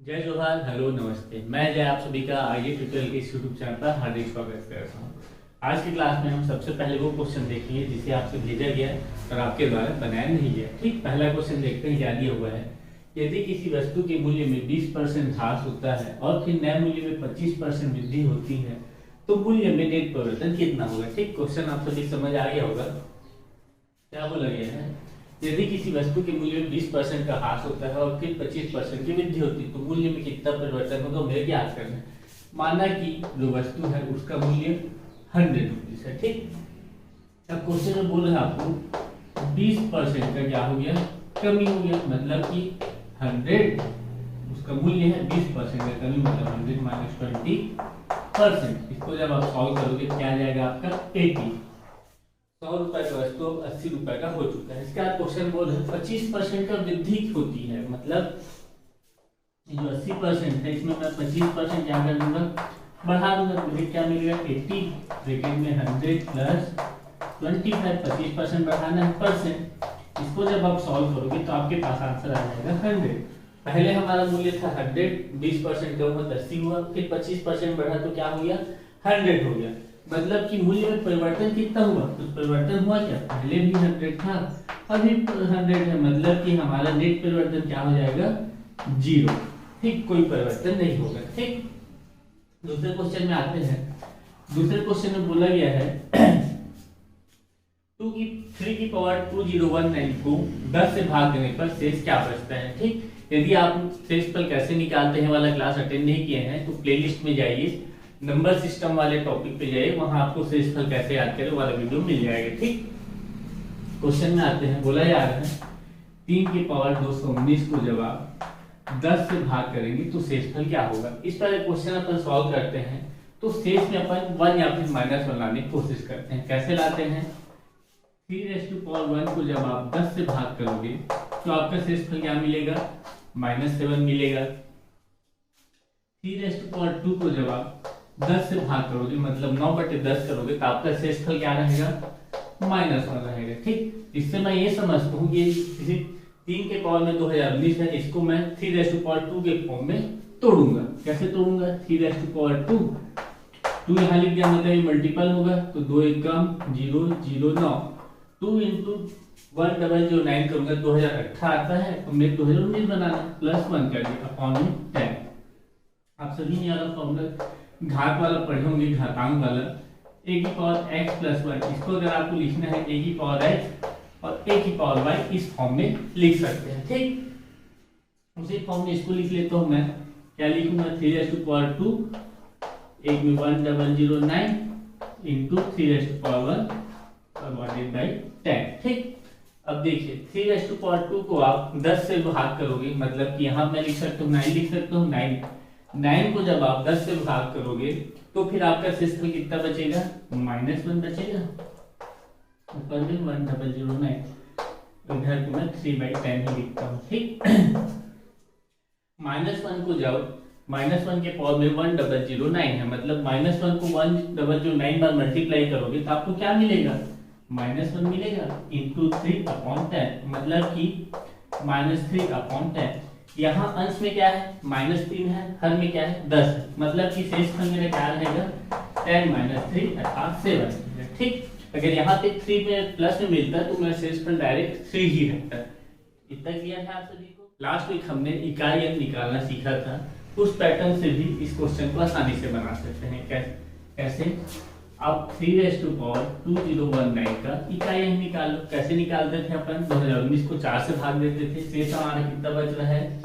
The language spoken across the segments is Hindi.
जय जोहार, हेलो, नमस्ते। मैं जय आप सभी का आईए ट्यूटोरियल के इस यूट्यूब चैनल पर हार्दिक स्वागत करता हूँ। आज की क्लास में हम सबसे पहले वो क्वेश्चन देखेंगे जिसे आपसे भेजा गया है और आपके द्वारा बनाया नहीं गया। ठीक, पहला क्वेश्चन देखते हैं क्या दिया हुआ है। यदि किसी वस्तु के मूल्य में 20% ह्रास होता है और फिर नए मूल्य में 25% वृद्धि होती है तो मूल्य में नेट परिवर्तन कितना होगा। ठीक, क्वेश्चन आप सभी समझ आ गया होगा। क्या बोला गया है, यदि किसी वस्तु के मूल्य में 20% का ह्रास होता है और फिर 25% की वृद्धि होती है तो मूल्य में कितना परिवर्तन होगा, हमें ज्ञात करना है। माना कि जो वस्तु है उसका मूल्य 100 रुपीज है। ठीक, अब क्वेश्चन में बोल रहे हैं आपको 20% का क्या हो गया, कमी हो गया। मतलब कि 100 उसका मूल्य है, 20% का कमी मतलब 100 माइनस 20%। इसको जब आप सॉल्व करोगे क्या आ जाएगा आपका 80। 100 रुपए का वस्तु 80 रुपए का हो चुका है। इसके बाद क्वेश्चन बोल रहे 25% का वृद्धि होती है। मतलब जो 80% है इसमें मैं 25% क्या कर दूंगा, बढ़ा दूंगा। तो मुझे क्या मिलेगा 80 ब्रैकेट में 100 प्लस 25, 25% बढ़ाना है परसेंट। इसको जब आप सॉल्व करोगे तो आपके पास आंसर आ जाएगा 100। पहले हमारा मूल्य था 100, 20% का हुआ 80 हुआ, फिर 25% बढ़ा तो क्या हो गया 100 हो गया। मतलब कि मूल्य में परिवर्तन कितना हुआ, तो परिवर्तन हुआ क्या, पहले भी 100 था अभी 100 है। मतलब कि हमारा नेट परिवर्तन क्या हो जाएगा 0। ठीक, कोई परिवर्तन नहीं होगा। ठीक, दूसरे क्वेश्चन में आते हैं। दूसरे क्वेश्चन में बोला गया है 3 की पावर 2019 को 10 से भाग देने पर शेष क्या बचता है। ठीक, यदि आप शेषफल कैसे निकालते हैं वाला क्लास अटेंड नहीं किए हैं तो प्लेलिस्ट में जाइए, नंबर सिस्टम वाले टॉपिक पे जाइए, वहां आपको शेषफल कैसे याद करें वाला वीडियो मिल जाएगा। ठीक, क्वेश्चन में आते हैं। बोला जा रहा है 3 की पावर 219 को जब आप 10 से भाग करेंगे तो शेषफल क्या होगा। इस तरह क्वेश्चन अपन सॉल्व करते हैं तो शेष में अपन 1 या फिर -1 लाने की कोशिश करते हैं। कैसे लाते हैं, 3 को जब आप 10 से भाग करोगे तो आपका शेषफल क्या मिलेगा, -7 मिलेगा। 3 को जब आप 10 से भाग करोगे मतलब 9/10 करोगे तो आपका शेषफल क्या रहेगा, -1 रहेगा। ठीक, इससे मैं ये समझता हूँ कि किसी 3 के पावर में 2019 है, इसको मैं 3 के फॉर्म में तोड़ूंगा। कैसे तोड़ूंगा, 3 2 यहाँ लिख दिया मतलब ये मल्टीपल होगा तो 2 1 कम 0 0 9 2 इंटू 1009 करूंगा 2018 आता है तो मेरे 2019 बनाना +1 कर दिया अपॉन में 10। आप सभी ने वाला फॉर्मूला घात वाला पढ़े होंगे, घातांक वाला a की पावर x + 1। इसको अगर आपको लिखना है a की पावर x और a की पावर y इस फॉर्म में लिख सकते हैं। ठीक, उसी फॉर्म में इसको लिख लेता हूं। मैं क्या लिखूंगा 3 एक में 1009 इंटू 3 डिवाइडेड बाई 10। ठीक, अब देखिए 3 को आप 10 से भाग करोगे मतलब कि यहाँ मैं लिख सकता हूँ 9 लिख सकता हूँ 9 को जब आप 10 से भाग करोगे तो फिर आपका शेषफल कितना बचेगा, -1 बचेगा। ऊपर में 1009 इधर को मैं 3/10 ही लिखता हूँ। ठीक, -1 को जब -1 के पावर में 1009 है मतलब -1 को 1009 बार मल्टीप्लाई करोगे तो आपको क्या मिलेगा, -1 मिलेगा इंटू 3/10 मतलब कि -3/10। यहाँ अंश में क्या है -3 है, हर में क्या है 10 है मतलब कि शेषफल मेरा क्या रहेगा 10 - 3 अर्थात 7। ठीक, अगर यहाँ पे 3 में प्लस में मिलता है तो मेरा शेषफल डायरेक्ट 3 ही रहता है। इतना क्लियर है आप सभी को। लास्ट वीक हमने इकाई अंक निकालना सीखा था, उस पैटर्न से भी इस क्वेश्चन को आसानी से बना सकते हैं। कैसे आप 3 का इकाई अंक निकालो। कैसे निकालते थे अपन, 2019 को 4 से भाग देते थे, शेष हमारा कितना बच रहा है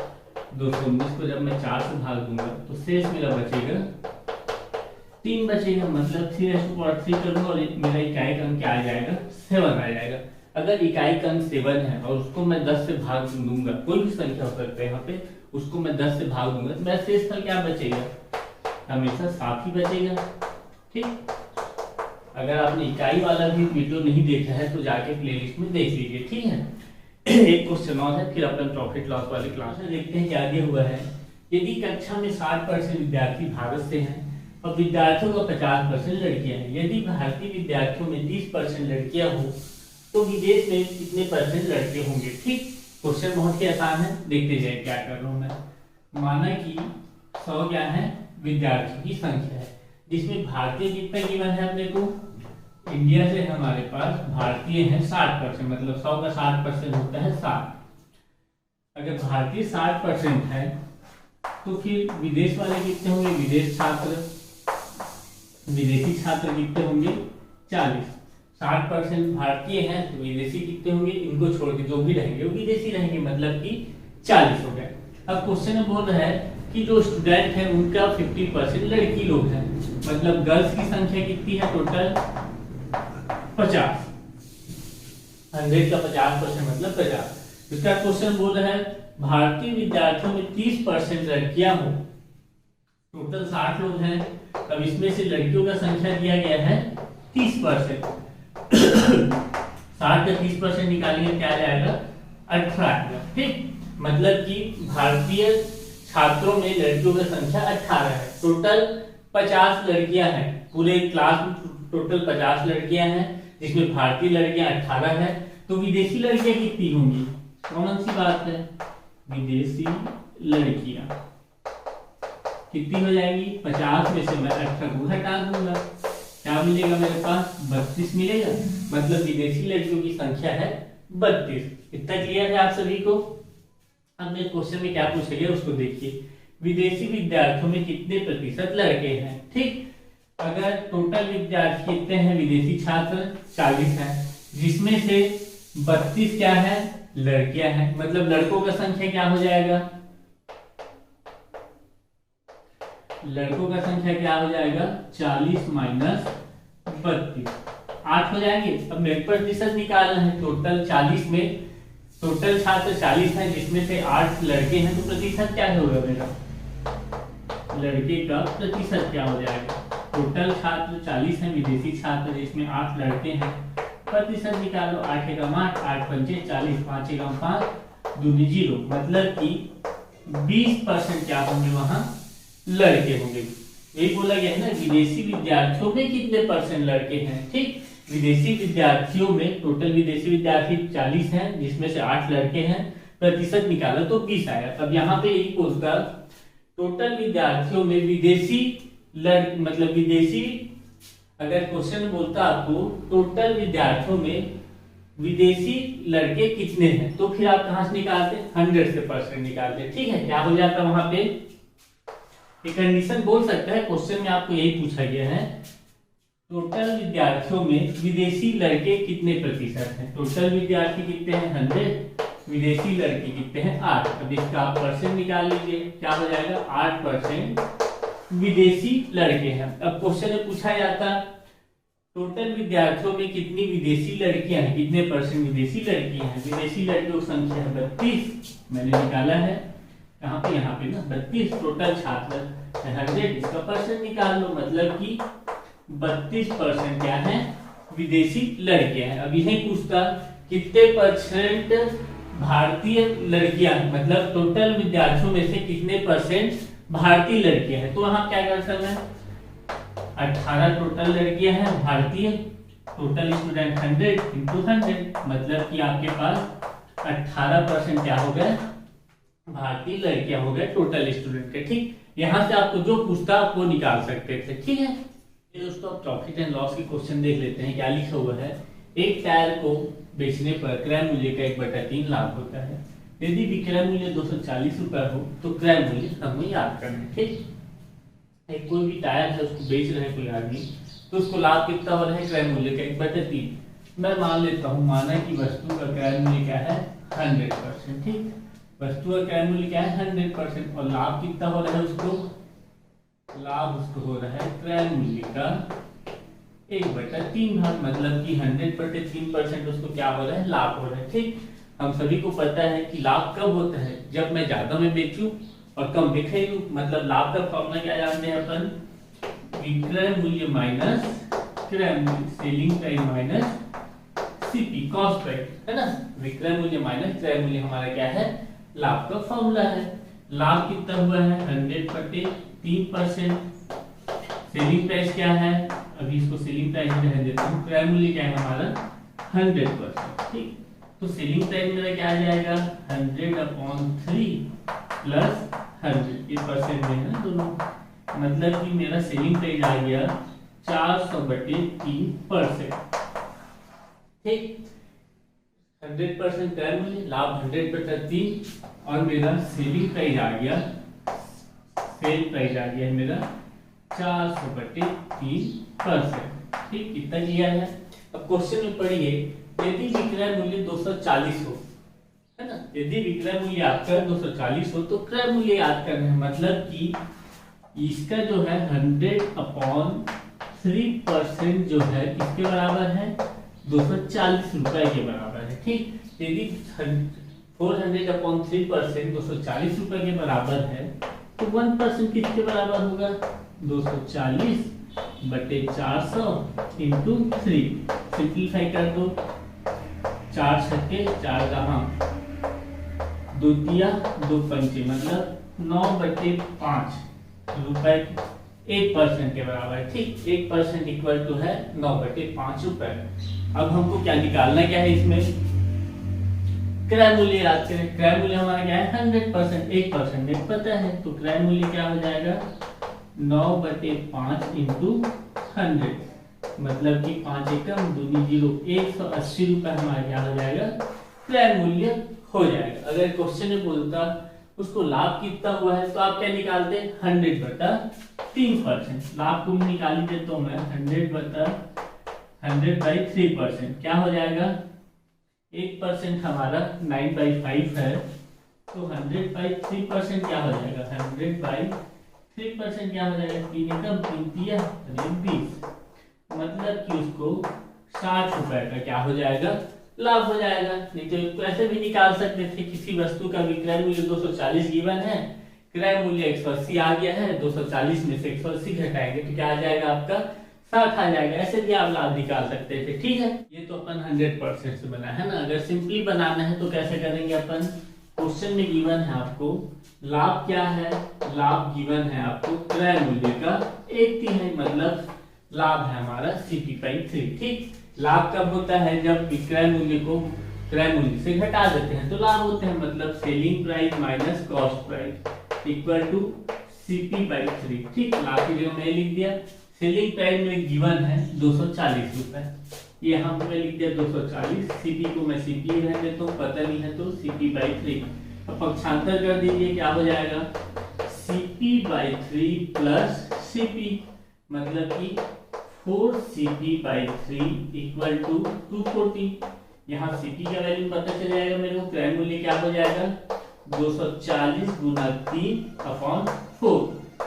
219 को जब मैं 4 से भाग दूंगा तो शेष मेरा बचेगा 3 बचेगा। मतलब 3 करूंगा और मेरा इकाई का अंक क्या आ जाएगा 7 आ जाएगा। अगर इकाई का अंक 7 है और उसको मैं 10 से भाग दूंगा, कोई भी संख्या हो सकता है यहाँ पे, उसको मैं 10 से भाग दूंगा तो मेरा शेषफल क्या बचेगा, हमेशा 7 ही बचेगा। ठीक, अगर आपने इकाई वाला भी वीडियो नहीं देखा है तो जाके प्लेलिस्ट में देख लीजिए। ठीक है, एक क्वेश्चन और है फिर अपन प्रॉफिट लॉस वाले क्लास में देखते हैं क्या दिया हुआ है। यदि कक्षा में 60% विद्यार्थी भारत से हैं और विद्यार्थियों का 50% लड़कियां हैं, यदि भारतीय विद्यार्थियों में 30% लड़कियां हो तो विदेश में कितने % लड़के होंगे। ठीक, क्वेश्चन बहुत ही आसान है, देखते जाए क्या कर रहा हूं मैं। माना कि 100 क्या है विद्यार्थियों की संख्या है, जिसमें भारतीय कितना गिवन है अपने को, इंडिया से हमारे पास भारतीय है 60%, मतलब 100 का 60% होता है 60। अगर भारतीय 60% है तो फिर विदेश वाले कितने होंगे, विदेशी छात्र कितने होंगे 40। 60% भारतीय हैं तो विदेशी कितने होंगे, इनको छोड़ के जो भी रहेंगे वो विदेशी रहेंगे, मतलब कि 40 हो गए। अब क्वेश्चन में बोल रहा है कि जो स्टूडेंट है उनका 50% लड़की लोग हैं, मतलब गर्ल्स की संख्या कितनी है टोटल 50। 100 का 50% मतलब 50। इसका क्वेश्चन बोल रहा है भारतीय विद्यार्थियों में 30% लड़कियां हो, टोटल 60 लोग हैं, अब इसमें से लड़कियों का संख्या दिया गया है 30%। 60 का 30% निकालेंगे क्या जाएगा 18। ठीक, मतलब कि भारतीय छात्रों में लड़कियों की संख्या 18 है, टोटल 50 लड़कियां हैं, पूरे क्लास में टोटल 50 लड़कियां हैं, जिसमें भारतीय लड़कियां 18 है, तो विदेशी लड़कियां कितनी होंगी, कौन सी बात है, विदेशी लड़कियां कितनी हो जाएंगी, 50 में से मैं 18 को हटा दूंगा, क्या मिलेगा मेरे पास 32 मिलेगा, मतलब विदेशी लड़कियों की संख्या है 32। इतना क्लियर है आप सभी को। अब मैं क्वेश्चन में क्या पूछा गया उसको देखिए, विदेशी विद्यार्थियों में कितने प्रतिशत लड़के हैं। ठीक, अगर टोटल विद्यार्थी कितने हैं विदेशी छात्र 40 हैं, जिसमें से 32 क्या है लड़कियां हैं, मतलब लड़कों का संख्या क्या हो जाएगा, लड़कों का संख्या क्या हो जाएगा 40 माइनस 32 8 हो जाएंगे। अब मेरे प्रतिशत निकालना है, टोटल 40 में टोटल छात्र 40 हैं, जिसमें से 8 लड़के हैं, तो प्रतिशत क्या होगा मेरा, लड़के का प्रतिशत क्या हो जाएगा, टोटल छात्र 40 हैं विदेशी छात्र, जिसमें 8 लड़के हैं, प्रतिशत निकालो, 8 एकम 8, 8 पंचे 40, 5 एकम 5, 2 0, मतलब कि 20% क्या होंगे वहां लड़के होंगे। यही बोला गया है ना, विदेशी विद्यार्थियों में कितने परसेंट लड़के हैं। ठीक, विदेशी विद्यार्थियों में टोटल विदेशी विद्यार्थी 40 हैं, जिसमें से 8 लड़के हैं, प्रतिशत निकाला तो 20 आया। अब यहाँ पे यही पूछता टोटल विद्यार्थियों में विदेशी मतलब विदेशी, अगर क्वेश्चन बोलता आपको टोटल विद्यार्थियों में विदेशी लड़के कितने हैं, तो फिर आप कहां से निकालते, 100 से परसेंट निकालते। ठीक है, क्या हो जाता वहां पे एक कंडीशन बोल सकता है, क्वेश्चन में आपको यही पूछा गया है, टोटल विद्यार्थियों में विदेशी लड़के कितने प्रतिशत हैं, टोटल विद्यार्थी कितने हैं 100, विदेशी लड़के कितने हैं 8। अब इसका आप परसेंट निकाल लीजिए, क्या हो जाएगा 8% विदेशी लड़के हैं। अब क्वेश्चन में पूछा जाता टोटल विद्यार्थियों में कितनी विदेशी लड़कियां हैं, कितने परसेंट विदेशी लड़कियां हैं, विदेशी लड़कियों की संख्या है 32, मैंने निकाला है कहाँ पे, यहाँ पे ना 32, टोटल छात्र 100, इसका परसेंट निकाल लो, मतलब कि 32% क्या है विदेशी लड़कियां हैं। अब यही पूछता कितने परसेंट भारतीय लड़कियां, मतलब टोटल विद्यार्थियों में से कितने परसेंट भारतीय लड़कियां हैं, तो वहां क्या कर सकते हैं 18 टोटल लड़कियां हैं भारतीय, टोटल स्टूडेंट 100 इंटू 100, मतलब कि आपके पास 18% क्या हो गए भारतीय लड़कियां हो गए टोटल स्टूडेंट के। ठीक, यहां से आपको जो पूछता वो निकाल सकते थे। ठीक है दोस्तों, अब प्रॉफिट एंड लॉस के क्वेश्चन देख लेते हैं। क्या लिखा हुआ है, एक टायर को बेचने पर क्रय मूल्य का 1/3 लाभ होता है, यदि विक्रय मूल्य 240 रुपए हो तो क्रय मूल्य हमें याद करना है। ठीक, कोई भी टायर है उसको बेच रहे कोई आदमी, तो उसको लाभ कितना हो रहा है क्रय मूल्य का 1/3। मैं मान लेता हूँ, माना कि वस्तु का क्रय मूल्य क्या है 100%। ठीक, वस्तु का क्रय मूल्य क्या है 100%, और लाभ कितना हो रहा है उसको, लाभ उसको हो रहा है क्रय मूल्य का 1/3 भाग, मतलब कि 100/3% उसको क्या हो रहा है लाभ हो रहा है। ठीक, हम सभी को पता है कि लाभ कब होता है, जब मैं ज्यादा में बेचूं और कम में खरीदूं, मतलब लाभ का फॉर्मूला क्या जानते हैं अपन, विक्रय मूल्य माइनस क्रय मूल्य, selling price minus CP cost price, है ना, विक्रय मूल्य माइनस क्रय मूल्य हमारा क्या है लाभ का फॉर्मूला है। लाभ कितना हुआ है 100/3%, सेलिंग प्राइस क्या है, अभी इसको सेलिंग प्राइस में रहने देता हूं, क्रय मूल्य क्या है हमारा 100%। ठीक, तो सेलिंग प्राइस मेरा क्या आ जाएगा 100/3 प्लस 100, ये परसेंट में है दोनों, मतलब कि मेरा सेलिंग प्राइस आ गया 400/3%। ठीक, 100% क्रय मूल्य, लाभ 100/3, और मेरा सेलिंग प्राइस आ गया, सेल प्राइस आ गया मेरा 400/3%। ठीक, कितना किया है। अब क्वेश्चन में पढ़िए, यदि विक्रय मूल्य 240 हो, है ना, यदि विक्रय मूल्य आपका 240 हो तो क्रय मूल्य याद करना है, मतलब कि इसका जो है 100/3% जो है किसके बराबर है, 240 रुपए के बराबर है। ठीक, यदि 400/3% 240 रुपए के बराबर है तो 1% किसके बराबर होगा, 240/400 इंटू 3। सिंप्लीफाई कर दो, 4 छक्के 4 दहां, 2 तिया 2 पंचे, मतलब 9/5 रुपए 1% के बराबर है। ठीक, 1% इक्वल टू है 9/5 रुपए। अब हमको क्या निकालना, क्या है इसमें, क्रय मूल्य याद करें। क्रय मूल्य हमारा क्या है, 100%, 1% में पता है, तो क्रय मूल्य क्या हो जाएगा, 9/5 इंटू 100, मतलब कि 5 एकम 2 0, 180 रुपए हमारा क्या हो जाएगा, क्रय मूल्य हो जाएगा। अगर क्वेश्चन में बोलता उसको लाभ कितना हुआ है, तो आप क्या निकालते, 100/3%। लाभ को निकाली दे तो मैं 100/3%, क्या हो जाएगा, 1% हमारा 9/5 है, तो 100/3% क्या हो जाएगा, 100/3% क्या हो जाएगा, 3 एकम 3 तिया 20, मतलब कि उसको 60 रुपए का क्या हो जाएगा, लाभ हो जाएगा। नहीं तो ऐसे भी निकाल सकते थे, किसी वस्तु का विक्रय मूल्य 240 गिवन है, क्रय मूल्य 180 आ गया है, 240 में से 180 घटाएंगे तो क्या आ जाएगा, आपका 60 आ जाएगा। ऐसे भी आप लाभ निकाल सकते थे। ठीक है, ये तो अपन 100% से बना है ना। अगर सिंपली बनाना है तो कैसे करेंगे अपन, क्वेश्चन में गिवन है आपको लाभ क्या है, लाभ गिवन है आपको क्रय मूल्य का 1/3, मतलब लाभ है हमारा CP/3। ठीक, लाभ कब होता है, जब विक्रय मूल्य को क्रय मूल्य से घटा देते हैं तो लाभ होते हैं, मतलब selling price minus cost price equal to CP/3। ठीक, लाभ की जगह मैं लिख दिया, सेलिंग प्राइस में गिवन है 240 रुपए, ये यहाँ पे लिख दिया 240, CP को मैं CP रहने देता हूँ, पता नहीं है तो CP/3। अब पक्षांतर कर दीजिए, क्या हो जाएगा, CP/3 प्लस CP, मतलब कि 4CP/3 इक्वल टू 240। यहाँ CP का वैल्यू पता चल जाएगा मेरे को, क्रय मूल्य क्या हो जाएगा, 240 गुना 3/4,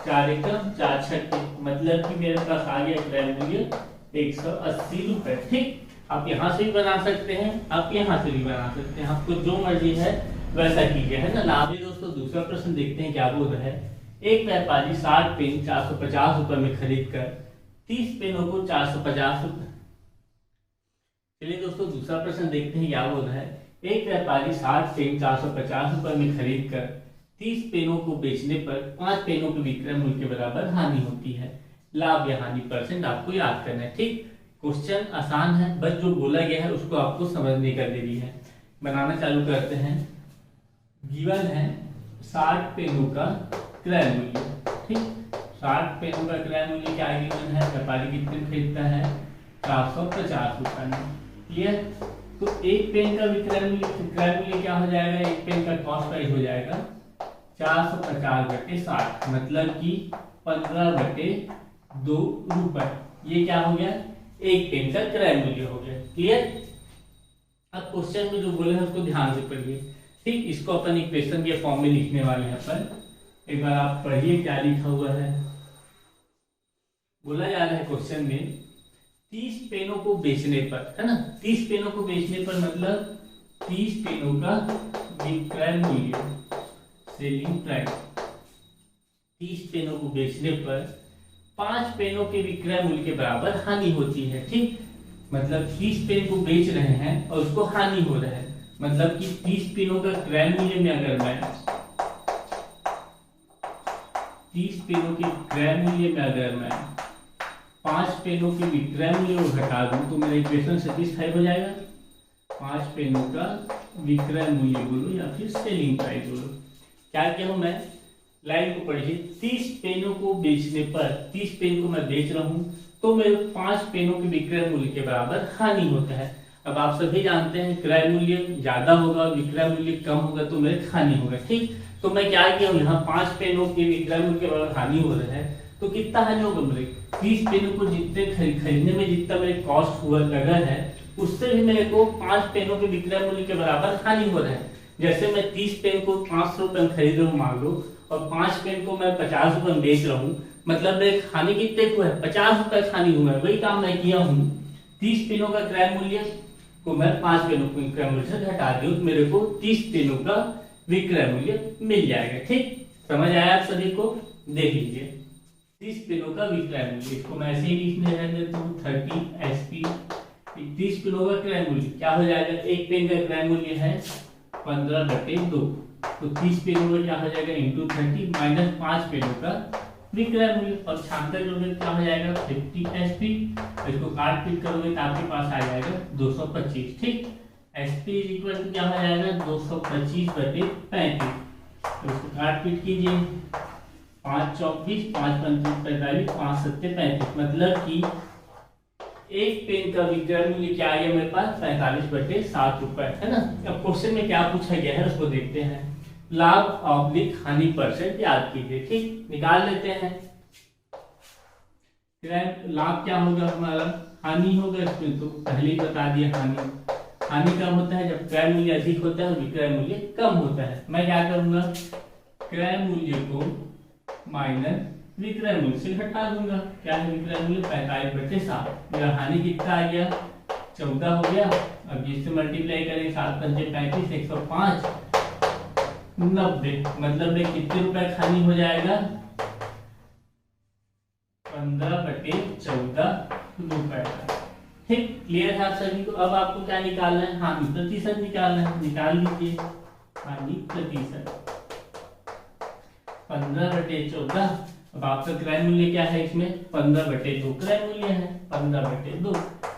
4 एकम 4 छक्के, मतलब कि मेरे पास आ गया क्रय मूल्य 180 रुपए। ठीक, आप यहाँ से भी बना सकते हैं, आप यहाँ से भी बना सकते हैं, आपको जो मर्जी है वैसा कीजिए, है ना। लाभ दोस्तों दूसरा प्रश्न देखते हैं क्या बोल रहा है। एक व्यापारी 60 पेन 450 रुपए में खरीद कर 30 पेनों को 450 रुपए। चलिए दोस्तों दूसरा प्रश्न देखते हैं क्या बोल रहा है। एक व्यापारी 60 पेन 450 रुपए में खरीद कर 30 पेनों को बेचने पर 5 पेनों के विक्रय मूल्य के बराबर हानि होती है। लाभ या हानि परसेंट आपको याद करना है। ठीक, क्वेश्चन आसान है, बस जो बोला गया है उसको आपको समझने का देरी है। बनाना चालू करते हैं। गिवन है 60 पेनों का क्रय मूल्य। ठीक, 60 पेनों का क्रय मूल्य क्या गिवन है, व्यापारी कितने खरीदता है, 450 रुपए में। क्लियर, तो एक पेन का विक्रय मूल्य क्या हो जाएगा, एक पेन का कॉस्ट प्राइस हो जाएगा 450/60, मतलब कि 15/2 रुपए। ये क्या हो गया, एक पेन का क्रय मूल्य हो गया। क्लियर, अब क्वेश्चन में जो बोले हैं उसको ध्यान से पढ़िए। ठीक, इसको अपन इक्वेशन के फॉर्म में लिखने वाले हैं अपन। एक बार आप पढ़िए क्या लिखा हुआ है। बोला जा रहा है क्वेश्चन में 30 पेनों को बेचने पर, है ना, 30 पेनों को बेचने पर मतलब 30 पेनों का विक्रय मूल्य सेलिंग प्राइस, 30 पेनों को बेचने पर 5 पेनों के विक्रय मूल्य के बराबर हानि होती है। ठीक, मतलब 30 पेन को बेच रहे हैं और उसको हानि हो रहा है, मतलब कि 30 पेनों का क्रय मूल्य में अगर मैं 30 पेनों के क्रय मूल्य में अगर मैं 5 पेनों के विक्रय मूल्य को घटा दूं तो मेरा इक्वेशन सेटिस्फाई हो जाएगा। 5 पेनों का विक्रय मूल्य बोलो या फिर सेलिंग प्राइस बोलो। क्या कहूं मैं, लाइन को पढ़िए, 30 पेनों को बेचने पर, 30 पेन को मैं बेच रहा हूं तो मेरे 5 पेनों के विक्रय मूल्य के बराबर हानि होता है। अब आप सभी जानते हैं क्रय मूल्य ज्यादा होगा और विक्रय मूल्य कम होगा तो मेरे हानि होगा। ठीक, तो मैं क्या किया हूं, यहाँ 5 पेनों के विक्रय मूल्य के बराबर हानि हो रहा है तो कितना हानि होगा मेरे, 30 पेनों को जितने खरीदने में जितना मेरे कॉस्ट हुआ लगा है उससे भी मेरे को 5 पेनों के विक्रय मूल्य के बराबर हानि हो रहा है। जैसे मैं 30 पेन को 500 रुपए में खरीद रहा हूँ मान लो, और 5 पेन को मैं 50 रुपए में बेच रहा हूँ, मतलब मेरे हानि कितने को है, 50 रुपए हानि हुआ है। वही काम मैं किया हूँ, 30 पेनों का क्रय मूल्य को मैं 5 पेनों के विक्रय मूल्य से घटा दूं तो मेरे को 30 पेनों का विक्रय मूल्य मिल जाएगा। ठीक, समझ आया आप सभी को, देख लीजिए 30 पेनों का विक्रय मूल्य, इसको मैं ऐसे ही लिखने रहने देता हूँ 30 SP। 30 पेनों का क्रय मूल्य क्या हो जाएगा, एक पेन का क्रय मूल्य है 15/2, तो 30 पेनों का क्या हो जाएगा इंटू 30 माइनस 5 पेनों का विक्रय मूल्य, और छांतर करोगे क्या हो जाएगा 50 SP। इसको काट पीट करोगे तो आपके पास आ जाएगा 225। ठीक, SP इक्वल क्या हो जाएगा 225/35। तो इसको काट पीट कीजिए, 5 24, 5 पंच 45, 5 7 35, मतलब कि एक पेन का विक्रय मूल्य क्या है मेरे पास 45/7 रुपए है ना। अब क्वेश्चन में क्या पूछा गया है उसको देखते हैं, लाभ ऑब्लिक हानि परसेंट याद कीजिए। ठीक, निकाल लेते हैं, लाभ क्या होगा हमारा, हानि होगा, इसमें तो पहले ही बता दिया हानि। हानि कब होता है, जब क्रय मूल्य अधिक होता है और विक्रय मूल्य कम होता है। मैं क्या करूंगा, क्रय मूल्य को माइनस विक्रय मूल्य से घटा दूंगा। क्या है विक्रय मूल्य 45/7, मेरा हानि कितना आ गया 14 हो गया। अब इससे मल्टीप्लाई करें 7 पंचे 35, 105, 90, मतलब में कितने रुपए हानि हो जाएगा 15/14 रुपए। ठीक, क्लियर है आप सभी को। अब आपको क्या निकालना है, हानि प्रतिशत निकालना है, निकाल लीजिए हानि प्रतिशत 15/14। अब आपका क्रय मूल्य क्या है इसमें 15/2 क्रय मूल्य है, 15/2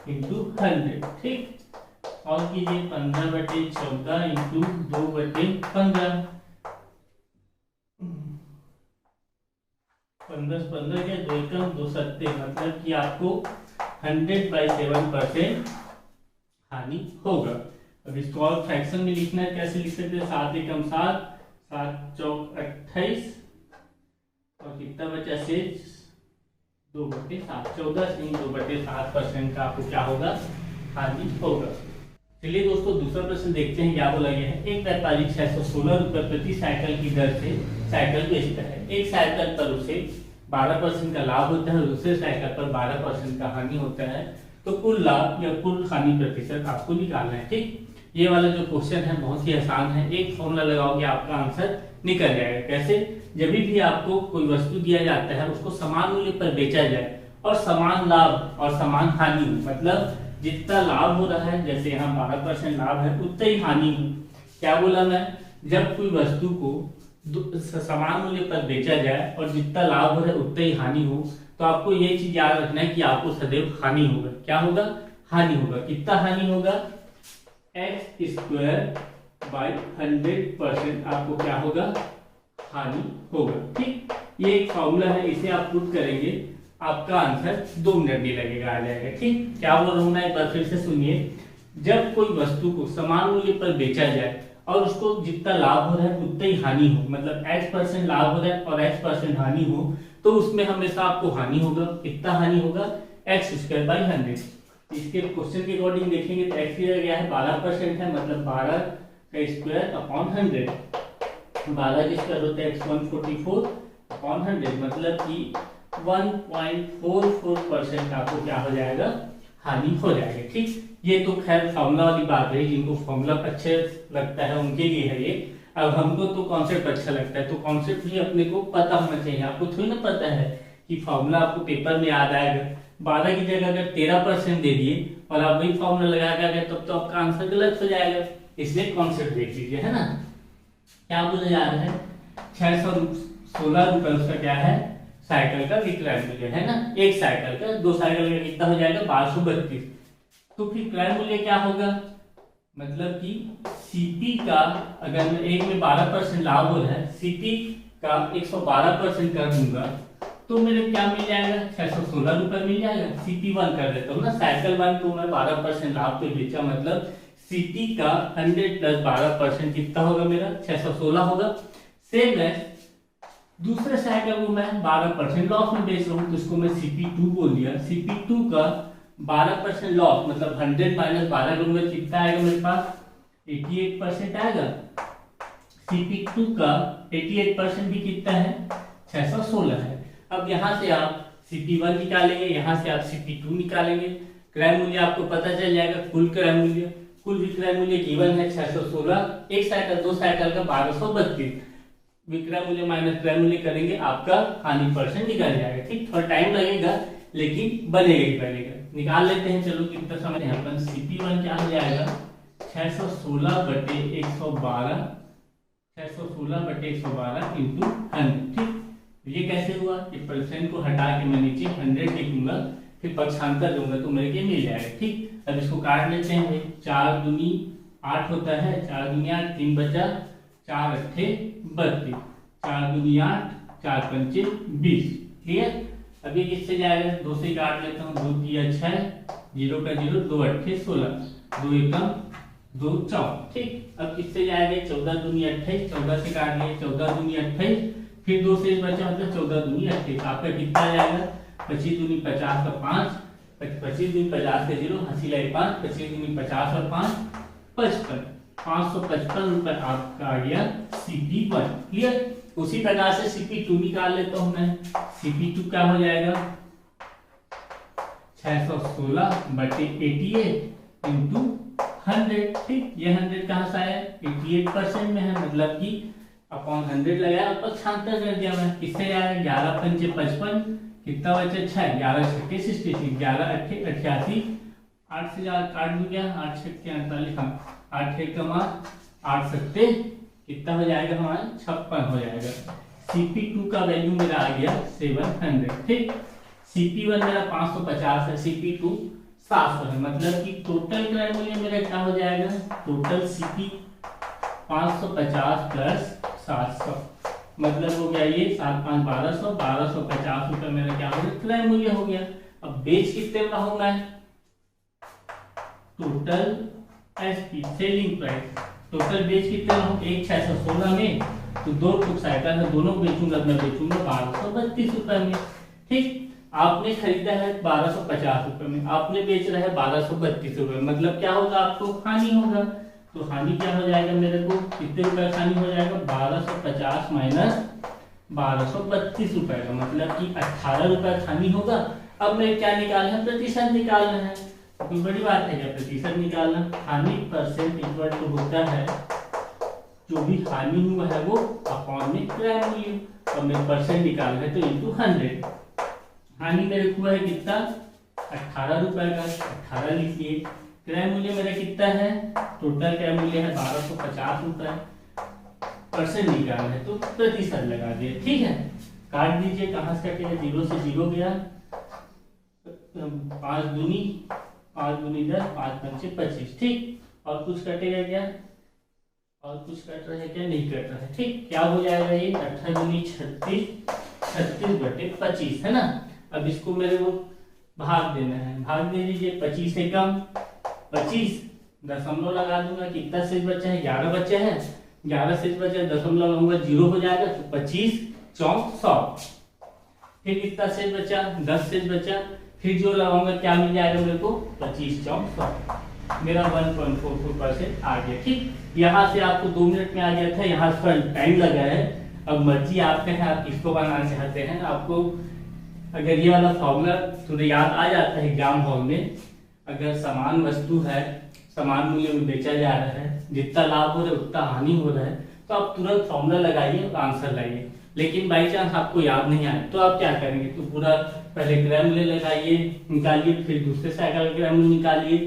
इंटू 100। ठीक, और कीजिए 15/14 इंटू 2/15, 15 के 2 एकम 2 सत्ते, मतलब कि आपको 100/7% हानि होगा। अब इसको और फ्रैक्शन में लिखना है, कैसे लिख सकते हैं, 7 एकम 7, 7 चौक 28, और कितना बचा शेष 2/7, 14 से 2/7% का आपको क्या होगा हानि होगा। चलिए दोस्तों दूसरा प्रश्न देखते हैं, क्या बोला गया है, एक व्यापारी 616 रुपए प्रति साइकिल की दर से साइकिल बेचता है। एक साइकिल पर उसे 12% का लाभ होता है और दूसरे साइकिल पर 12% का हानि होता है, तो कुल लाभ या कुल हानि प्रतिशत आपको निकालना है। ठीक, ये वाला जो क्वेश्चन है बहुत ही आसान है, एक फॉर्मूला लगाओगे आपका आंसर निकल जाएगा। कैसे, जब भी आपको कोई वस्तु दिया जाता है उसको समान मूल्य पर बेचा जाए और समान लाभ और समान हानि, मतलब जितना लाभ हो रहा है, जैसे यहाँ 12% लाभ है उतना ही हानि हो। क्या बोला मैं, जब कोई वस्तु को समान मूल्य पर बेचा जाए और जितना लाभ हो रहा है उतना ही हानि हो, तो आपको ये चीज याद रखना है कि आपको सदैव हानि होगा। क्या होगा, हानि होगा। कितना हानि होगा, x²/100% आपको क्या होगा हानि होगा। ठीक, ये एक फॉर्मूला है, इसे आप पुट करेंगे आपका आंसर 2 मिनट नहीं लगेगा, आ जाएगा। ठीक, क्या बोल रहा हूं मैं, एक बार फिर से सुनिए, जब कोई वस्तु को समान मूल्य पर बेचा जाए और उसको जितना लाभ हो रहा है उतना ही हानि हो, मतलब x% लाभ हो रहा है और x% हानि हो, तो उसमें हमेशा आपको हानि होगा। कितना हानि होगा, x²/100। इसके क्वेश्चन के अकॉर्डिंग देखेंगे तो x दिया गया है 12% है, मतलब 12²/100, 12 के स्क्वायर होता है x144/100, मतलब कि 1.44% आपको क्या हो जाएगा हानि हो जाएगा। ठीक, ये तो खैर फॉर्मूला वाली बात है, जिनको फॉर्मूला अच्छे लगता है उनके लिए है ये। अब हमको तो कॉन्सेप्ट अच्छा लगता है, तो कॉन्सेप्ट भी अपने को पता होना चाहिए। आपको थोड़ी ना पता है कि फॉर्मूला आपको पेपर में याद आएगा। 12 की जगह अगर 13% दे दिए और आप वही फॉर्मूला लगा के तब तो आपका आंसर गलत हो जाएगा। इसलिए कॉन्सेप्ट देख लीजिए, है ना। क्या बोला जा रहा है, 616 रुपए उसका क्या है साइकिल का विक्रय मूल्य है ना, एक साइकिल का। 2 साइकिल का कितना हो जाएगा 1232। तो फिर क्रय मूल्य क्या होगा, मतलब कि सीपी का, अगर एक में 12% लाभ हो रहा है, सीपी का 112% कर दूंगा तो मेरे क्या मिल जाएगा, 616 रुपए मिल जाएगा। CP1 कर देता हूँ ना, साइकिल 1 को मैं 12% लाभ पे बेचा, मतलब CP का 100 प्लस 12% कितना होगा मेरा, 616 होगा। सेम है दूसरे साइकिल को मैं 12% लॉस में बेच रहा हूँ, तो इसको मैं CP2 बोल दिया। CP2 का 12% लॉस, मतलब 100 माइनस 12 करूंगा, कितना आएगा मेरे पास, 88% आएगा। CP2 का 88% भी कितना है, 616 है। अब यहाँ से आप CP1 निकालेंगे, यहाँ से आप CP2 निकालेंगे, क्रय मूल्य आपको पता चल जाएगा। कुल क्रय मूल्य, कुल विक्रय मूल्य गिवन है 616, एक साइकिल दो साइकिल का 1232, विक्रय मूल्य माइनस क्रय मूल्य करेंगे, आपका हानि परसेंट निकल जाएगा। ठीक, थोड़ा टाइम लगेगा लेकिन बनेगा ही बनेगा। निकाल लेते हैं, चलो कितना समय है अपन। CP1 क्या हो जाएगा, 616/112, 616/112 इंटू 100। ठीक, ये कैसे हुआ कि परसेंट को हटा के मैं नीचे 100 लिखूंगा, फिर पक्षांतर दूंगा तो मेरे ये मिल जाएगा। ठीक, अब इसको काट लेते हैं। 4 दूनी 8 होता है, 4 दूनी 8, 3 बचा, 4 अट्ठे 32, 4 दूनी 8, 4 पंचे 20। क्लियर। अब ये किससे जाएगा, 2 से काट लेता हूँ, 2 तिया 6, 0 का 0, 2 अट्ठे 16, 2 एकम 2 14। ठीक, अब किससे जाएगा, 14 दूनी 28, 14 से काट लिए, 14 दूनी 28, फिर 2 से बचा, मतलब 14 दूनी 28, आपका कितना आ जाएगा, 25 दूनी 50 का 5, 25 दूनी 50 का 0, हंसी लगे 5, 25 दूनी 50 और 5 55, 555 रुपए आपका आ गया CP1। क्लियर। उसी प्रकार से CP2 निकाल लेता हूं मैं। CP2 क्या हो जाएगा, 616/88 इंटू 100। ठीक, ये 100 कहां से आया, 88% में है, मतलब कि अपॉन 100 लगाया और पक्षांतर कर दिया मैं। किससे आया, 11 पंचे 55, कितना बचा 6, 11 छक्के 66, 11 अट्ठे 88, 8 से 4 काट दूं क्या, 8 छक्के 48, हाँ 8 एकम 8 सत्ते कितना हो जाएगा हमारा, 56 हो जाएगा। CP2 का वैल्यू मेरा आ गया 700। ठीक, CP1 मेरा 550 है, CP2 700 है, मतलब कि टोटल क्रय मूल्य मेरा क्या हो जाएगा, टोटल CP 550 प्लस 700, मतलब हो गया ये 7 5 1200, 1250 रुपए मेरा क्या हो गया, क्रय मूल्य हो गया। अब बेच कितने में हूं मैं, total SP selling price, total बेच कितने में हूं, एक 616 में, तो 2 टुक साइकिल है, दोनों बेचूंगा, मैं बेचूंगा 1232 रुपए में। ठीक, आपने खरीदा है 1250 रुपए में, आपने बेच रहा है 1232 रुपए, मतलब क्या होगा, आपको हानि होगा। तो हानि क्या हो जाएगा मेरे को, कितने रुपए हानि हो जाएगा, 1250 माइनस 1232 रुपए का, मतलब कि 18 रुपए हानि होगा। अब मैं क्या निकालना है, प्रतिशत निकालना है। कोई बड़ी बात है क्या प्रतिशत निकालना, हानि परसेंट इक्वल टू होता है जो भी हानि हुआ है वो अपॉन में क्रय मूल्य, और मैं परसेंट निकालना है तो इंटू 100। हानि मेरे को है कितना, 18 रुपए का, 18 लिखिए। क्रय मूल्य मेरा कितना है, टोटल क्रय मूल्य है 1250 रुपए, परसेंट निकालना है तो प्रतिशत लगा दिए। ठीक है, काट दीजिए, कहां से कटेगा, 0 से 0 गया, 5 दूनी 10, 5 पंचे 25। ठीक, और कुछ कटेगा क्या, और कुछ कट रहा है क्या, नहीं कट रहा है। ठीक, क्या हो जाएगा ये, 18 दूनी 36, 36/25 है ना। अब इसको मेरे को भाग देना है, भाग दे दीजिए, 25 से कम 25, दशमलव लगा दूंगा, कितना शेष बचा है, 11 बचा है, 11 शेष बचा है, दशमलव लगाऊंगा 0 हो जाएगा, तो 25 4 100। फिर कितना शेष बचा, 10 शेष बचा, फिर जो लगाऊंगा क्या मिल जाएगा मेरे को, 25 4 100, मेरा 1.44% आ गया। ठीक, यहाँ से आपको 2 मिनट में आ गया था, यहाँ थोड़ा टाइम लगा है, अब मर्जी आपका है, आप किसको बनाना चाहते हैं। आपको अगर ये वाला फॉर्मूला थोड़ा याद आ जाता है एग्जाम हॉल में, अगर समान वस्तु है, समान मूल्य में बेचा जा रहा है, जितना लाभ हो रहा है उतना हानि हो रहा है, तो आप तुरंत फॉर्मूला लगाइए और आंसर लाइए। लेकिन बाई चांस आपको याद नहीं आए तो आप क्या करेंगे, तो पूरा पहले क्रय मूल्य लगाइए, निकालिए, फिर दूसरे साइकिल क्रय मूल्य निकालिए,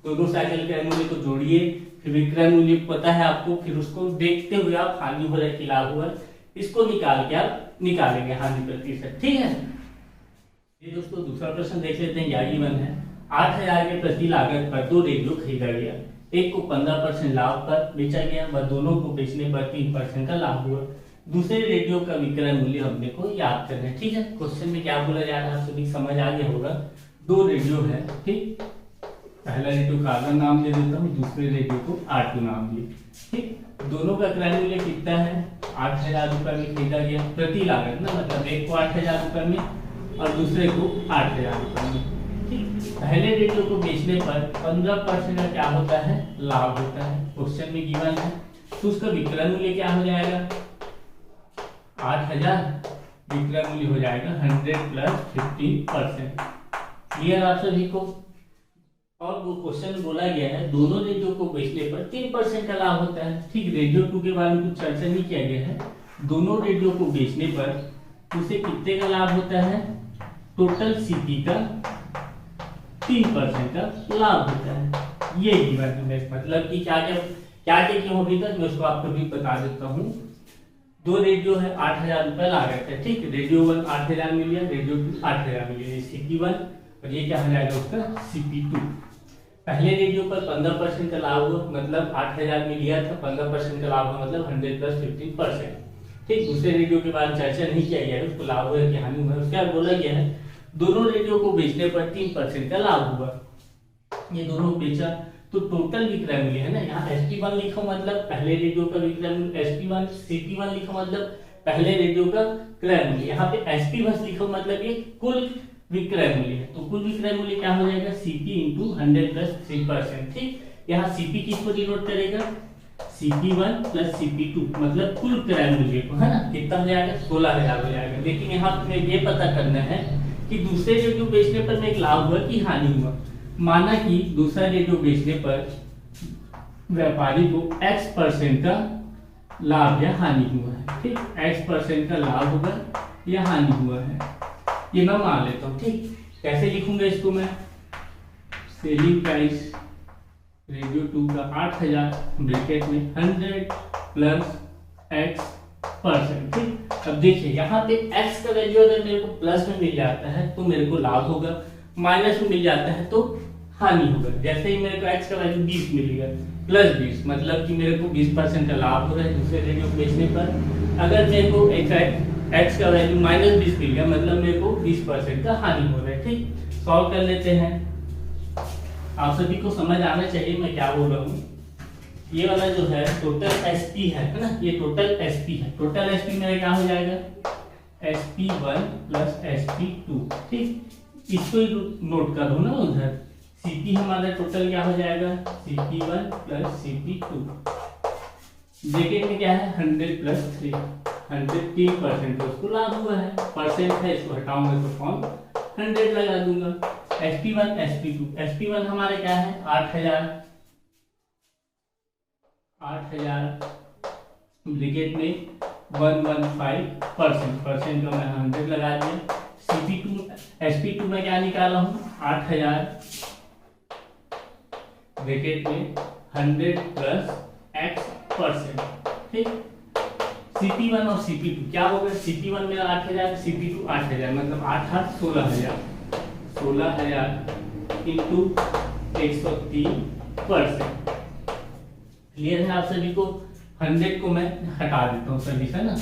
दोनों साइकिल क्रय मूल्य को जोड़िए, फिर विक्रय मूल्य पता है आपको, फिर उसको देखते हुए आप हानि हो रहा है कि लाभ हुआ है, इसको निकाल के आप निकालेंगे हानि प्रतिशत। ठीक है, ये दोस्तों दूसरा प्रश्न देख लेते हैं। यागी वन है, 8000 के प्रति लागत पर 2 रेडियो खरीदा गया, एक को 15% लाभ पर बेचा गया व दोनों को बेचने पर 3% का लाभ हुआ। दूसरे रेडियो का विक्रय मूल्य हमने को याद करना है। ठीक है, क्वेश्चन में क्या बोला जा रहा है आप सभी समझ आ गया होगा। दो रेडियो है, ठीक, पहला रेडियो का R1 नाम दे देता हूँ, दूसरे रेडियो को R2 नाम दिए। ठीक, दोनों का क्रय मूल्य कितना है, 8,000 रुपए में खरीदा गया प्रति लागत ना, मतलब एक को 8,000 रुपए में और दूसरे को 8,000 रुपए में। ठीक, पहले रेडियो को बेचने पर 15% का क्या होता है, लाभ होता है, क्वेश्चन में गिवन है। तो उसका विक्रय मूल्य क्या हो जाएगा, 8,000, विक्रय मूल्य हो जाएगा 100 + 15%। क्लियर आप सभी को। और वो क्वेश्चन में बोला गया है दोनों रेडियो को बेचने पर 3% का लाभ होता है। ठीक, रेडियो 2 के बारे में कुछ चर्चा नहीं किया गया है। दोनों रेडियो को बेचने पर उसे कितने का लाभ होता है, टोटल सीपी का 3% का लाभ होता है। ये मतलब कि क्या क्यों अभी तक मैं उसको आपको भी बता देता हूँ। दो रेडियो है, 8,000 रुपए लागत है। ठीक, रेडियो 1 8,000 मिल गया, रेडियो 2 8,000 मिल गया, CP1 और ये क्या हो जाएगा उसका CP2। पहले रेडियो पर 15% का लाभ हुआ, मतलब 8,000 में लिया था, 15% का लाभ हुआ मतलब 100 + 15%। ठीक, दूसरे रेडियो के बारे में चर्चा नहीं किया गया है, उसको लाभ हुआ कि हानि हुआ, उसके बाद बोला गया है दोनों रेडियो को बेचने पर 3% का लाभ हुआ। ये दोनों बेचा तो टोटल विक्रय मूल्य है ना, यहाँ SP1 लिखो मतलब पहले रेडियो का विक्रय मूल्य, SP1 CP1 लिखो मतलब पहले रेडियो का क्रय मूल्य, यहाँ पे SP1 लिखो मतलब ये कुल विक्रय मूल्य है। तो कुल विक्रय मूल्य क्या हो जाएगा, CP × 100 + 3%। ठीक, यहाँ CP किसको डिनोट करेगा, CP1 + CP2 मतलब कुल क्रय मूल्य को, है ना, कितना हो जाएगा, 16,000 हो जाएगा। लेकिन यहाँ पे ये पता करना है कि दूसरे रेडियो बेचने पर में एक लाभ हुआ कि हानि हुआ। माना कि दूसरा रेडियो बेचने पर व्यापारी को X% का लाभ या हानि हुआ है। ठीक, X% का लाभ हुआ या हानि हुआ है, ये मैं मान लेता हूँ। ठीक, कैसे लिखूंगा इसको मैं, सेलिंग प्राइस रेडियो 2 का 8,000 ब्रैकेट में 100 + X%। ठीक, अब देखिए यहाँ पे X का वैल्यू अगर मेरे को प्लस में मिल जाता है तो मेरे को लाभ होगा, माइनस में मिल जाता है तो हानि होगा। जैसे ही मेरे को X का वैल्यू 20 मिल गया, +20 मतलब कि मेरे को 20% का लाभ हो रहा है दूसरे रेडियो बेचने पर। अगर मेरे को X का वैल्यू -20 मिल गया मतलब मेरे को 20% का हानि हो रहा है। ठीक, सॉल्व कर लेते हैं। आप सभी को समझ आना चाहिए मैं क्या बोल रहा हूँ। ये वाला जो है टोटल SP है ना, ये टोटल SP है। टोटल SP मेरा क्या हो जाएगा, SP1 + SP2। ठीक, इसको ही नोट कर दो ना उधर। CP हमारा टोटल क्या हो जाएगा, CP1 + CP2। ब्रैकेट में क्या है 100 + 3, 103% तो उसको लाभ हुआ है, परसेंट है इसको हटाऊंगा तो फॉर्म 100 लगा दूंगा। SP1 SP2, SP1 हमारे क्या है 8,000 ब्रैकेट में 115%, परसेंट का मैं 100 लगा दिया। SP2 में क्या निकाला हूँ 8,000 ब्रैकेट में 100 + X%। ठीक, CP1 और CP2 क्या होगा, CP1 मेरा 8,000, CP2 8,000 मतलब 8 8 16,000, 16,000 × 103%। क्लियर है आप सभी को। 100 को मैं हटा देता हूँ सभी से ना,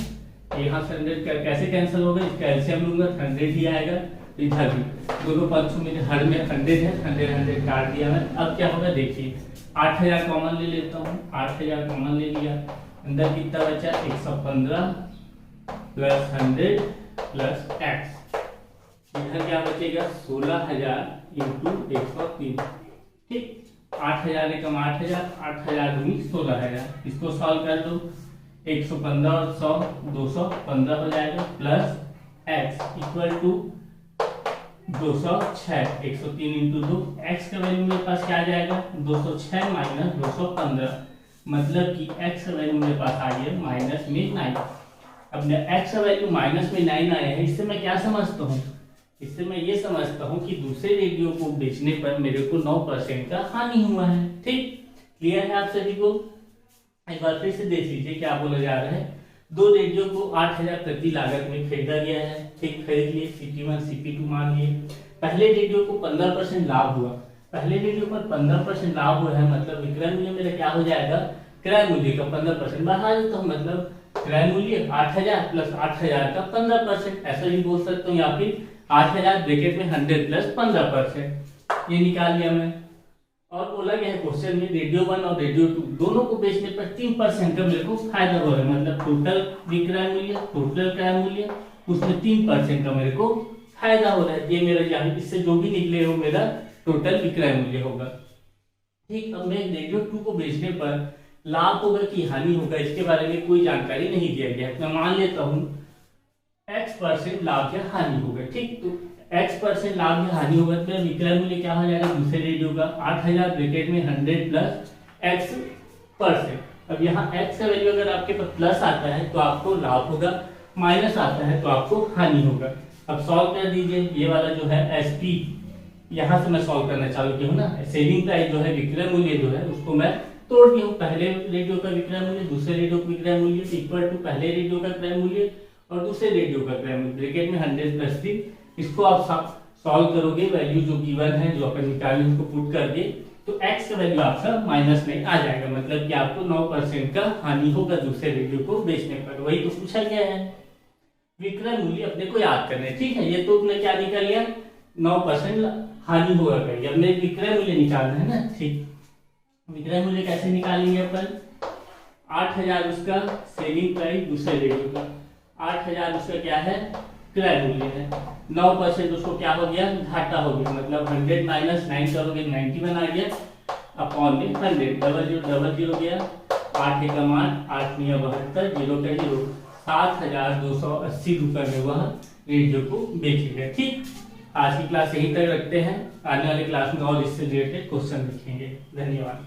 यहाँ से 100 कैसे कैंसिल होगा, इसका एलसीएम लूंगा 100 ही आएगा, इधर भी दोनों पक्षों में हर में 100 है, 100 काट दिया मैं। अब क्या होगा देखिए, 8,000 कॉमन ले लेता हूँ, 8,000 कॉमन ले लिया, अंदर कितना बचा 115 + 100 + X, इधर क्या बचेगा 16,000 × 103। ठीक, 8,000 एकम 8,000, 8,000 दूनी 16,000, इसको सॉल्व कर दो, 115 और 100 215 हो जाएगा प्लस X = 206, 103 × 2, X का वैल्यू मेरे पास क्या आ जाएगा 206 - 215, मतलब कि X का वैल्यू मेरे पास आ गया -9। अब X का वैल्यू -9 आया है, इससे मैं क्या समझता हूँ, इससे मैं ये समझता हूँ कि दूसरे रेडियो को बेचने पर मेरे को 9% का हानि हुआ है। ठीक, क्लियर है आप सभी को। एक बार फिर से देख लीजिए क्या बोला जा रहा है। दो रेडियो को 8,000 प्रति लागत में खरीदा गया है। ठीक, खरीद लिए, CP1 CP2 मान लिए। पहले रेडियो को 15% लाभ हुआ, पहले रेडियो पर 15% लाभ हुआ है, मतलब विक्रय मूल्य मेरा क्या हो जाएगा, क्रय मूल्य का 15% बढ़ा देता हूँ, मतलब क्रय मूल्य 8000 प्लस 8000 का 15%, ऐसा भी बोल सकता हूँ, या फिर 8000 ब्रैकेट में 100 प्लस 15%, ये निकाल लिया मैं। और बोला गया है क्वेश्चन में रेडियो 1 और रेडियो 2 दोनों को बेचने पर 3% का मेरे को फायदा हो रहा है, मतलब टोटल विक्रय मूल्य, टोटल क्रय मूल्य, उसमें 3% का मेरे को फायदा हो रहा है। ये मेरा यहाँ इससे जो भी निकले वो मेरा टोटल विक्रय मूल्य होगा। ठीक, अब मैं रेडियो 2 को बेचने पर लाभ होगा कि हानि होगा, इसके बारे में कोई जानकारी नहीं दिया गया है। मैं मान लेता हूँ x% लाभ या हानि होगा। ठीक, तो x% लाभ या हानि होगा तो विक्रय मूल्य क्या हो जाएगा दूसरे रेडियो का 8000 ब्रैकेट में 100 प्लस x%। अब यहाँ x का वैल्यू अगर आपके पास प्लस आता है तो आपको लाभ होगा, माइनस आता है तो आपको हानि होगा। अब सॉल्व कर दीजिए, ये वाला जो है SP, यहाँ से मैं सॉल्व करना चालू किया हूँ ना, सेलिंग प्राइस जो है विक्रय मूल्य जो है उसको मैं तोड़ दिया हूँ, पहले रेडियो का विक्रय मूल्य दूसरे रेडियो का विक्रय मूल्य इक्वल टू पहले रेडियो का क्रय मूल्य और दूसरे रेडियो का क्रय मूल्य ब्रैकेट में 100 प्लस 3। इसको आप सॉल्व करोगे, वैल्यू जो गिवन है जो अपन निकाले उसको पुट करके, तो x का वैल्यू आपका -9 आ जाएगा, मतलब कि आपको 9% का हानि होगा दूसरे रेडियो को बेचने पर। वही तो पूछा गया है, विक्रय मूल्य अपने को याद करना है। ठीक है, ये तो तुमने क्या निकाल लिया 9% हानि होगा करेंगे, अब मेरे विक्रय मूल्य निकालना है ना। ठीक, विक्रय मूल्य कैसे निकालेंगे अपन, 8000 उसका सेलिंग प्राइस दूसरे रेडियो का, 8000 उसका क्या है क्रय मूल्य है, 9% उसको क्या हो गया घाटा हो गया, मतलब 100 माइनस 9 करोगे 91 आ गया अपॉन में 100, डबल जीरो गया, 8 एकम 8, 8 9 72, 0 का 0, 7280 रुपए में वह रेडियो को बेचेगा। ठीक, आज की क्लास यहीं तक रखते हैं, आने वाले क्लास में और इससे रिलेटेड क्वेश्चन लिखेंगे। धन्यवाद।